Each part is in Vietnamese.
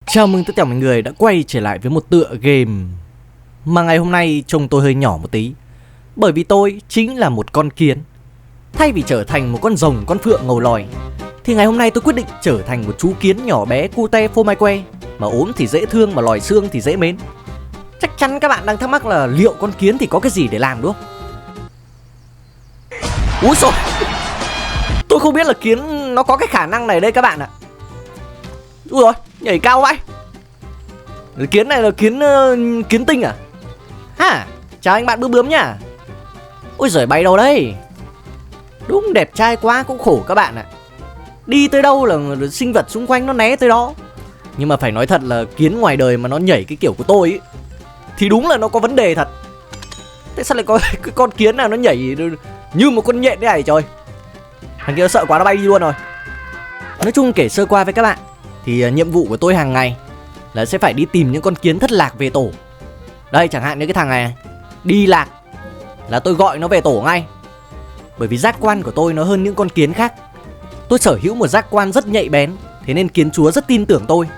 Chào mừng tất cả mọi người đã quay trở lại với một tựa game mà ngày hôm nay trông tôi hơi nhỏ một tí. Bởi vì tôi chính là một con kiến. Thay vì trở thành một con rồng, con phượng ngầu lòi, thì ngày hôm nay tôi quyết định trở thành một chú kiến nhỏ bé cute phô mai que. Mà ốm thì dễ thương, mà lòi xương thì dễ mến. Chắc chắn các bạn đang thắc mắc là liệu con kiến thì có cái gì để làm đúng không? Úi xồi, tôi không biết là kiến nó có cái khả năng này đây các bạn ạ. Úi rồi, nhảy cao vậy. Kiến này là kiến tinh à? Ha, chào anh bạn bướm bướm nhá. Ôi giời, bay đâu đây? Đúng đẹp trai quá cũng khổ các bạn ạ. Đi tới đâu là sinh vật xung quanh nó né tới đó. Nhưng mà phải nói thật là kiến ngoài đời mà nó nhảy cái kiểu của tôi ấy, thì đúng là nó có vấn đề thật. Tại sao lại có cái con kiến nào nó nhảy như một con nhện thế này trời. Thằng kia sợ quá nó bay đi luôn rồi. Nói chung kể sơ qua với các bạn, thì nhiệm vụ của tôi hàng ngày là sẽ phải đi tìm những con kiến thất lạc về tổ. Đây chẳng hạn như cái thằng này đi lạc là tôi gọi nó về tổ ngay. Bởi vì giác quan của tôi nó hơn những con kiến khác. Tôi sở hữu một giác quan rất nhạy bén, thế nên kiến chúa rất tin tưởng tôi,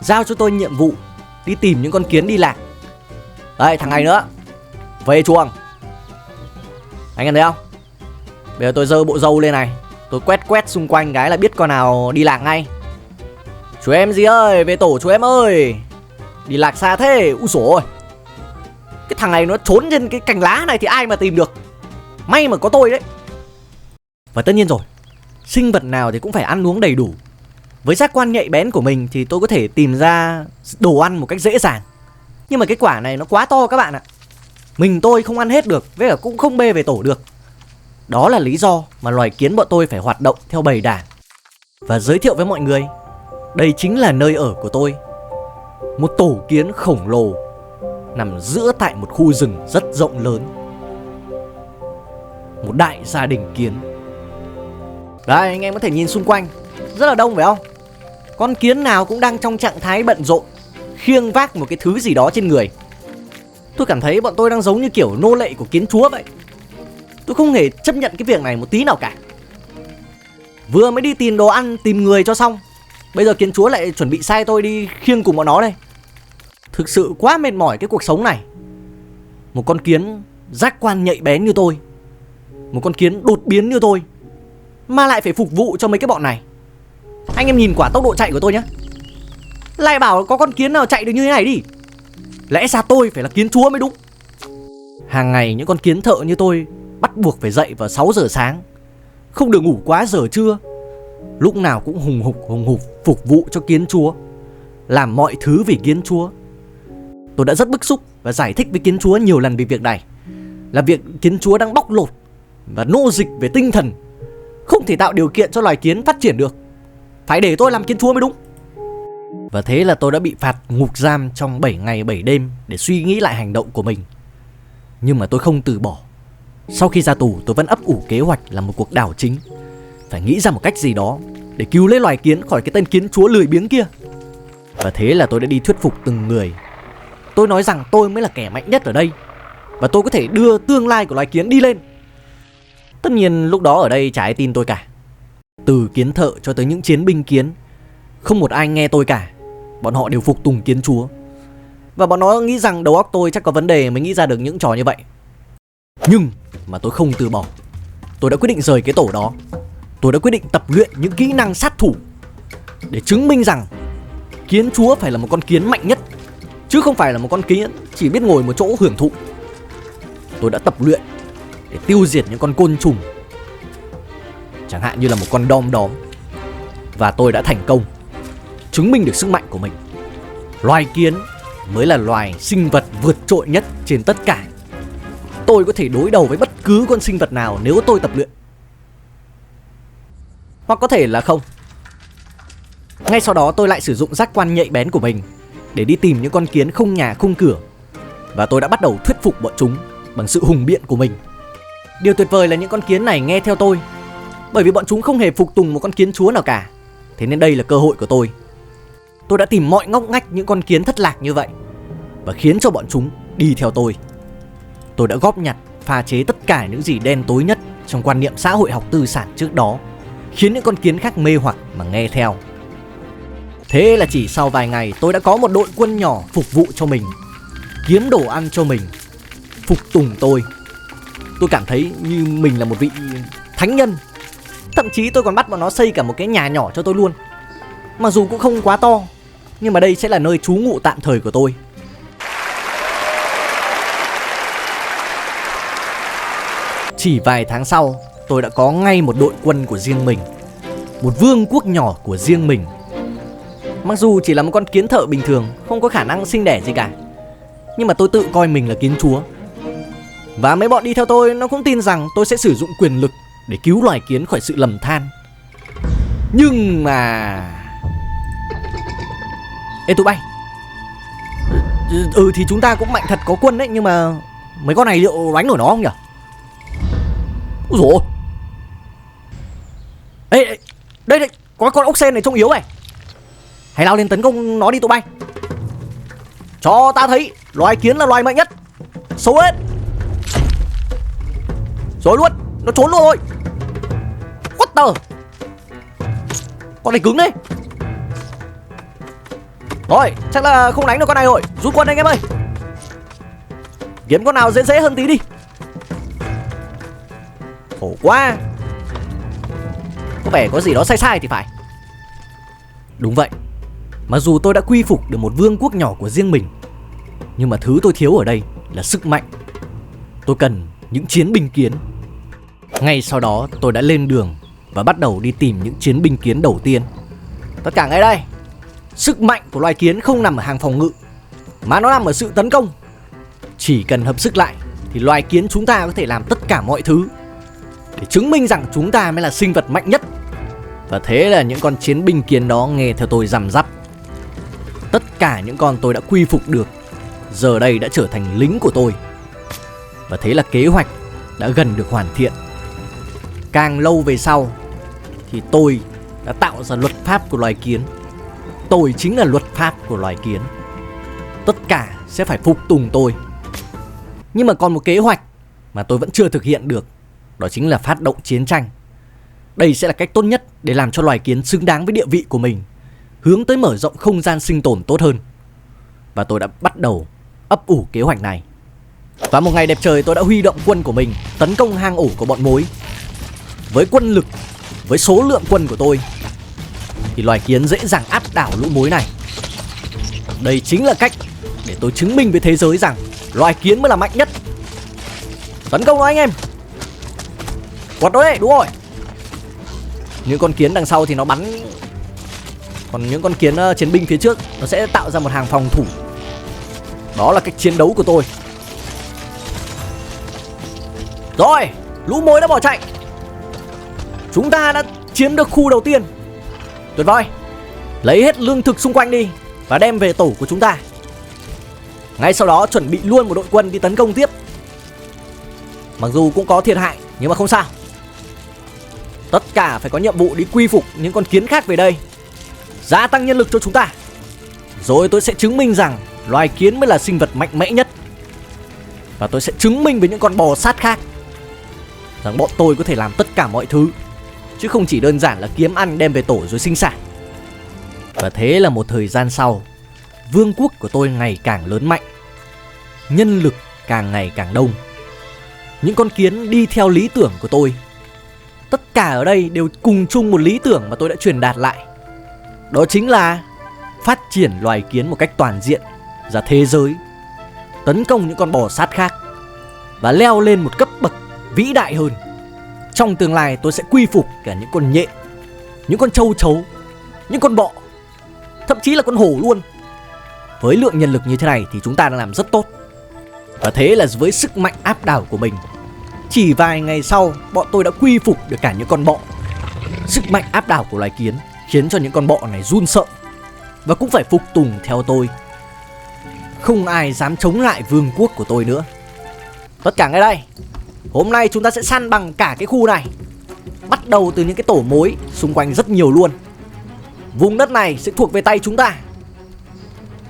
giao cho tôi nhiệm vụ đi tìm những con kiến đi lạc. Đây thằng này nữa, về chuồng. Anh em thấy không? Bây giờ tôi giơ bộ râu lên này, tôi quét xung quanh cái là biết con nào đi lạc ngay. Chú em gì ơi, về tổ chú em ơi. Đi lạc xa thế, úi dồi ôi. Cái thằng này nó trốn trên cái cành lá này thì ai mà tìm được. May mà có tôi đấy. Và tất nhiên rồi, sinh vật nào thì cũng phải ăn uống đầy đủ. Với giác quan nhạy bén của mình thì tôi có thể tìm ra đồ ăn một cách dễ dàng. Nhưng mà cái quả này nó quá to các bạn ạ. Mình tôi không ăn hết được, với cả cũng không bê về tổ được. Đó là lý do mà loài kiến bọn tôi phải hoạt động theo bầy đàn. Và giới thiệu với mọi người, đây chính là nơi ở của tôi. Một tổ kiến khổng lồ nằm giữa tại một khu rừng rất rộng lớn. Một đại gia đình kiến. Đây anh em có thể nhìn xung quanh, rất là đông phải không? Con kiến nào cũng đang trong trạng thái bận rộn, khiêng vác một cái thứ gì đó trên người. Tôi cảm thấy bọn tôi đang giống như kiểu nô lệ của kiến chúa vậy. Tôi không hề chấp nhận cái việc này một tí nào cả. Vừa mới đi tìm đồ ăn, tìm người cho xong, bây giờ kiến chúa lại chuẩn bị sai tôi đi khiêng cùng bọn nó đây. Thực sự quá mệt mỏi cái cuộc sống này. Một con kiến giác quan nhạy bén như tôi, một con kiến đột biến như tôi, mà lại phải phục vụ cho mấy cái bọn này. Anh em nhìn quả tốc độ chạy của tôi nhé. Lại bảo có con kiến nào chạy được như thế này đi. Lẽ ra tôi phải là kiến chúa mới đúng. Hàng ngày những con kiến thợ như tôi bắt buộc phải dậy vào 6 giờ sáng, không được ngủ quá giờ trưa. Lúc nào cũng hùng hục phục vụ cho kiến chúa, làm mọi thứ vì kiến chúa. Tôi đã rất bức xúc và giải thích với kiến chúa nhiều lần về việc này, là việc kiến chúa đang bóc lột và nô dịch về tinh thần, không thể tạo điều kiện cho loài kiến phát triển được. Phải để tôi làm kiến chúa mới đúng. Và thế là tôi đã bị phạt ngục giam trong 7 ngày 7 đêm để suy nghĩ lại hành động của mình. Nhưng mà tôi không từ bỏ. Sau khi ra tù tôi vẫn ấp ủ kế hoạch làm một cuộc đảo chính. Phải nghĩ ra một cách gì đó để cứu lấy loài kiến khỏi cái tên kiến chúa lười biếng kia. Và thế là tôi đã đi thuyết phục từng người. Tôi nói rằng tôi mới là kẻ mạnh nhất ở đây, và tôi có thể đưa tương lai của loài kiến đi lên. Tất nhiên lúc đó ở đây chả ai tin tôi cả. Từ kiến thợ cho tới những chiến binh kiến, không một ai nghe tôi cả. Bọn họ đều phục tùng kiến chúa. Và bọn nó nghĩ rằng đầu óc tôi chắc có vấn đề mới nghĩ ra được những trò như vậy. Nhưng mà tôi không từ bỏ. Tôi đã quyết định rời cái tổ đó. Tôi đã quyết định tập luyện những kỹ năng sát thủ để chứng minh rằng kiến chúa phải là một con kiến mạnh nhất, chứ không phải là một con kiến chỉ biết ngồi một chỗ hưởng thụ. Tôi đã tập luyện để tiêu diệt những con côn trùng, chẳng hạn như là một con đom đóm. Và tôi đã thành công, chứng minh được sức mạnh của mình. Loài kiến mới là loài sinh vật vượt trội nhất trên tất cả. Tôi có thể đối đầu với bất cứ con sinh vật nào nếu tôi tập luyện. Hoặc có thể là không. Ngay sau đó tôi lại sử dụng giác quan nhạy bén của mình để đi tìm những con kiến không nhà không cửa. Và tôi đã bắt đầu thuyết phục bọn chúng bằng sự hùng biện của mình. Điều tuyệt vời là những con kiến này nghe theo tôi, bởi vì bọn chúng không hề phục tùng một con kiến chúa nào cả. Thế nên đây là cơ hội của tôi. Tôi đã tìm mọi ngóc ngách những con kiến thất lạc như vậy và khiến cho bọn chúng đi theo tôi. Tôi đã góp nhặt, pha chế tất cả những gì đen tối nhất trong quan niệm xã hội học tư sản trước đó, khiến những con kiến khác mê hoặc mà nghe theo. Thế là chỉ sau vài ngày tôi đã có một đội quân nhỏ phục vụ cho mình, kiếm đồ ăn cho mình, phục tùng tôi. Tôi cảm thấy như mình là một vị thánh nhân. Thậm chí tôi còn bắt bọn nó xây cả một cái nhà nhỏ cho tôi luôn. Mặc dù cũng không quá to, nhưng mà đây sẽ là nơi trú ngụ tạm thời của tôi. Chỉ vài tháng sau, tôi đã có ngay một đội quân của riêng mình, một vương quốc nhỏ của riêng mình. Mặc dù chỉ là một con kiến thợ bình thường, không có khả năng sinh đẻ gì cả, nhưng mà tôi tự coi mình là kiến chúa. Và mấy bọn đi theo tôi nó cũng tin rằng tôi sẽ sử dụng quyền lực để cứu loài kiến khỏi sự lầm than. Nhưng mà... Ê tụi bay, thì chúng ta cũng mạnh thật, có quân đấy, nhưng mà mấy con này liệu đánh nổi nó không nhỉ? Úi dồi ôi. Ê, đây, có con ốc sên này trông yếu này. Hãy lao lên tấn công nó đi tụi bay. Cho ta thấy loài kiến là loài mạnh nhất. Xấu hết. Rồi luôn, nó trốn luôn rồi. What the. Con này cứng đấy. Rồi, chắc là không đánh được con này rồi. Rút quân anh em ơi. Kiếm con nào dễ hơn tí đi. Khổ quá. Có vẻ có gì đó sai thì phải. Đúng vậy. Mặc dù tôi đã quy phục được một vương quốc nhỏ của riêng mình, nhưng mà thứ tôi thiếu ở đây là sức mạnh. Tôi cần những chiến binh kiến. Ngay sau đó tôi đã lên đường và bắt đầu đi tìm những chiến binh kiến đầu tiên. Tất cả ngay đây. Sức mạnh của loài kiến không nằm ở hàng phòng ngự, mà nó nằm ở sự tấn công. Chỉ cần hợp sức lại thì loài kiến chúng ta có thể làm tất cả mọi thứ, để chứng minh rằng chúng ta mới là sinh vật mạnh nhất. Và thế là những con chiến binh kiến đó nghe theo tôi răm rắp. Tất cả những con tôi đã quy phục được giờ đây đã trở thành lính của tôi. Và thế là kế hoạch đã gần được hoàn thiện. Càng lâu về sau thì tôi đã tạo ra luật pháp của loài kiến. Tôi chính là luật pháp của loài kiến. Tất cả sẽ phải phục tùng tôi. Nhưng mà còn một kế hoạch mà tôi vẫn chưa thực hiện được, đó chính là phát động chiến tranh. Đây sẽ là cách tốt nhất để làm cho loài kiến xứng đáng với địa vị của mình, hướng tới mở rộng không gian sinh tồn tốt hơn. Và tôi đã bắt đầu ấp ủ kế hoạch này. Và một ngày đẹp trời tôi đã huy động quân của mình tấn công hang ổ của bọn mối. Với quân lực, với số lượng quân của tôi thì loài kiến dễ dàng áp đảo lũ mối này. Đây chính là cách để tôi chứng minh với thế giới rằng loài kiến mới là mạnh nhất. Tấn công nó anh em. Quật nó đấy, đúng rồi. Những con kiến đằng sau thì nó bắn, còn những con kiến chiến binh phía trước nó sẽ tạo ra một hàng phòng thủ. Đó là cách chiến đấu của tôi. Rồi, lũ mối đã bỏ chạy. Chúng ta đã chiếm được khu đầu tiên. Tuyệt vời. Lấy hết lương thực xung quanh đi và đem về tổ của chúng ta. Ngay sau đó chuẩn bị luôn một đội quân đi tấn công tiếp. Mặc dù cũng có thiệt hại nhưng mà không sao. Tất cả phải có nhiệm vụ đi quy phục những con kiến khác về đây, gia tăng nhân lực cho chúng ta. Rồi tôi sẽ chứng minh rằng loài kiến mới là sinh vật mạnh mẽ nhất. Và tôi sẽ chứng minh với những con bò sát khác rằng bọn tôi có thể làm tất cả mọi thứ, chứ không chỉ đơn giản là kiếm ăn đem về tổ rồi sinh sản. Và thế là một thời gian sau, vương quốc của tôi ngày càng lớn mạnh, nhân lực càng ngày càng đông. Những con kiến đi theo lý tưởng của tôi. Tất cả ở đây đều cùng chung một lý tưởng mà tôi đã truyền đạt lại. Đó chính là phát triển loài kiến một cách toàn diện ra thế giới, tấn công những con bò sát khác và leo lên một cấp bậc vĩ đại hơn. Trong tương lai tôi sẽ quy phục cả những con nhện, những con trâu chấu, những con bọ, thậm chí là con hổ luôn. Với lượng nhân lực như thế này thì chúng ta đang làm rất tốt. Và thế là với sức mạnh áp đảo của mình, chỉ vài ngày sau bọn tôi đã quy phục được cả những con bọ. Sức mạnh áp đảo của loài kiến khiến cho những con bọ này run sợ và cũng phải phục tùng theo tôi. Không ai dám chống lại vương quốc của tôi nữa. Tất cả ngay đây, hôm nay chúng ta sẽ săn bằng cả cái khu này, bắt đầu từ những cái tổ mối xung quanh rất nhiều luôn. Vùng đất này sẽ thuộc về tay chúng ta.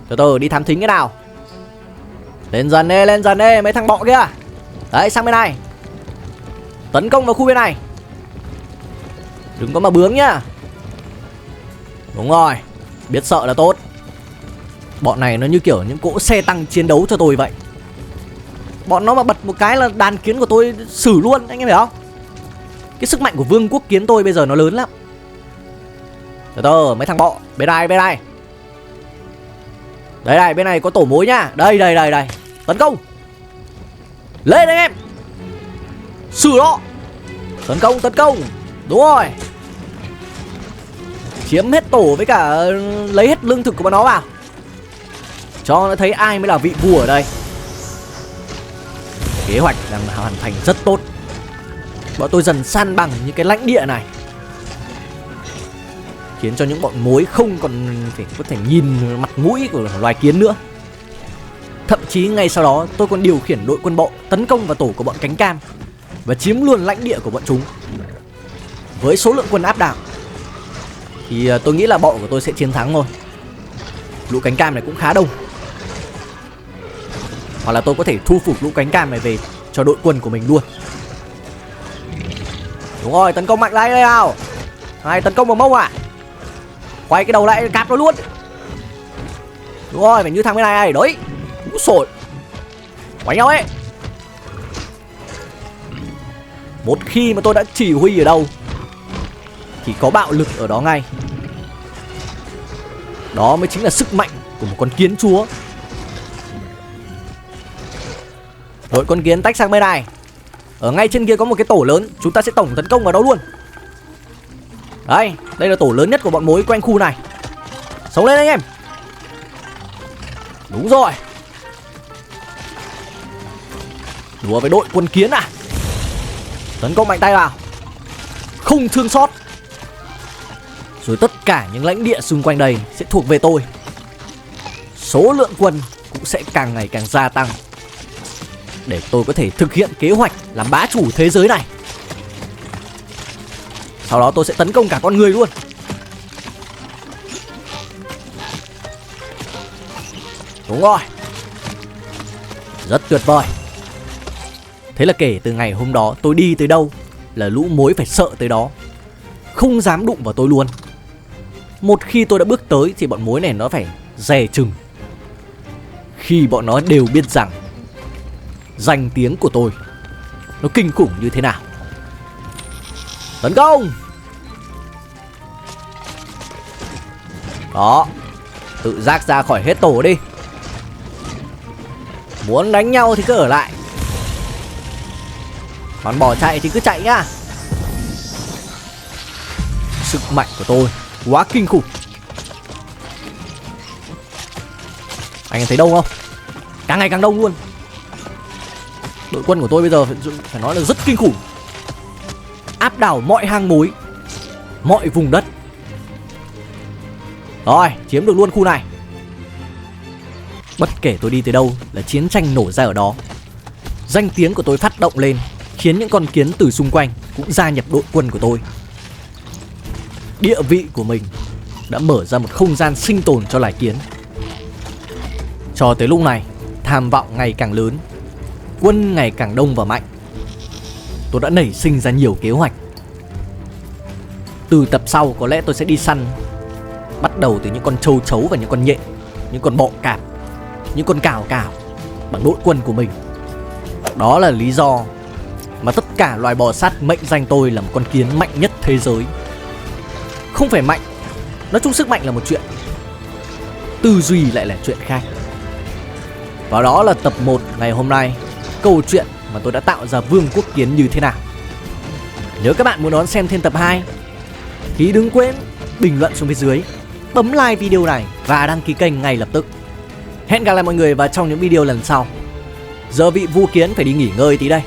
Từ từ đi thám thính cái nào. Lên dần đi mấy thằng bọ kia. Đấy, sang bên này. Tấn công vào khu bên này. Đừng có mà bướng nhá. Đúng rồi. Biết sợ là tốt. Bọn này nó như kiểu những cỗ xe tăng chiến đấu cho tôi vậy. Bọn nó mà bật một cái là đàn kiến của tôi xử luôn, anh em hiểu không? Cái sức mạnh của vương quốc kiến tôi bây giờ nó lớn lắm. Từ từ, mấy thằng bọ. Bên này, bên này. Đây này, bên này có tổ mối nhá. Đây, đây, đây, đây. Tấn công. Lên anh em. Xử nó. Tấn công, tấn công. Đúng rồi. Chiếm hết tổ với cả lấy hết lương thực của bọn nó vào. Cho nó thấy ai mới là vị vua ở đây. Kế hoạch đang hoàn thành rất tốt. Bọn tôi dần san bằng những cái lãnh địa này, khiến cho những bọn mối không còn có thể nhìn mặt mũi của loài kiến nữa. Thậm chí ngay sau đó tôi còn điều khiển đội quân bộ tấn công vào tổ của bọn cánh cam và chiếm luôn lãnh địa của bọn chúng. Với số lượng quân áp đảo thì tôi nghĩ là bọ của tôi sẽ chiến thắng thôi. Lũ cánh cam này cũng khá đông. Hoặc là tôi có thể thu phục lũ cánh cam này về cho đội quân của mình luôn. Đúng rồi, tấn công mạnh lại đây nào. Này, tấn công vào mông à. Quay cái đầu lại cạp nó luôn. Đúng rồi, phải như thằng bên này. Đấy. Úi xồi. Quánh nhau ấy. Một khi mà tôi đã chỉ huy ở đâu thì có bạo lực ở đó ngay. Đó mới chính là sức mạnh của một con kiến chúa. Đội con kiến tách sang bên này. Ở ngay trên kia có một cái tổ lớn. Chúng ta sẽ tổng tấn công vào đó luôn. Đây, đây là tổ lớn nhất của bọn mối quanh khu này. Sống lên anh em. Đúng rồi. Đùa với đội quân kiến à. Tấn công mạnh tay vào. Không thương xót. Rồi tất cả những lãnh địa xung quanh đây sẽ thuộc về tôi. Số lượng quân cũng sẽ càng ngày càng gia tăng, để tôi có thể thực hiện kế hoạch làm bá chủ thế giới này. Sau đó tôi sẽ tấn công cả con người luôn. Đúng rồi. Rất tuyệt vời. Thế là kể từ ngày hôm đó tôi đi tới đâu là lũ mối phải sợ tới đó, không dám đụng vào tôi luôn. Một khi tôi đã bước tới thì bọn mối này nó phải dè chừng, khi bọn nó đều biết rằng danh tiếng của tôi nó kinh khủng như thế nào. Tấn công. Đó. Tự giác ra khỏi hết tổ đi. Muốn đánh nhau thì cứ ở lại, còn bỏ chạy thì cứ chạy nhá. Sức mạnh của tôi quá kinh khủng. Anh em thấy đông không? Càng ngày càng đông luôn. Đội quân của tôi bây giờ phải nói là rất kinh khủng, áp đảo mọi hang mối, mọi vùng đất. Rồi, chiếm được luôn khu này. Bất kể tôi đi tới đâu là chiến tranh nổ ra ở đó. Danh tiếng của tôi phát động lên, khiến những con kiến từ xung quanh cũng gia nhập đội quân của tôi. Địa vị của mình đã mở ra một không gian sinh tồn cho loài kiến. Cho tới lúc này, tham vọng ngày càng lớn, quân ngày càng đông và mạnh. Tôi đã nảy sinh ra nhiều kế hoạch. Từ tập sau có lẽ tôi sẽ đi săn, bắt đầu từ những con trâu chấu và những con nhện, những con bọ cạp, những con cào cào bằng đội quân của mình. Đó là lý do mà tất cả loài bò sát mệnh danh tôi là một con kiến mạnh nhất thế giới. Không phải mạnh, nói chung sức mạnh là một chuyện, tư duy lại là chuyện khác. Và đó là tập 1 ngày hôm nay, câu chuyện mà tôi đã tạo ra vương quốc kiến như thế nào. Nếu các bạn muốn đón xem thêm tập 2 thì đừng quên bình luận xuống phía dưới, bấm like video này và đăng ký kênh ngay lập tức. Hẹn gặp lại mọi người vào trong những video lần sau. Giờ vị vua kiến phải đi nghỉ ngơi tí đây.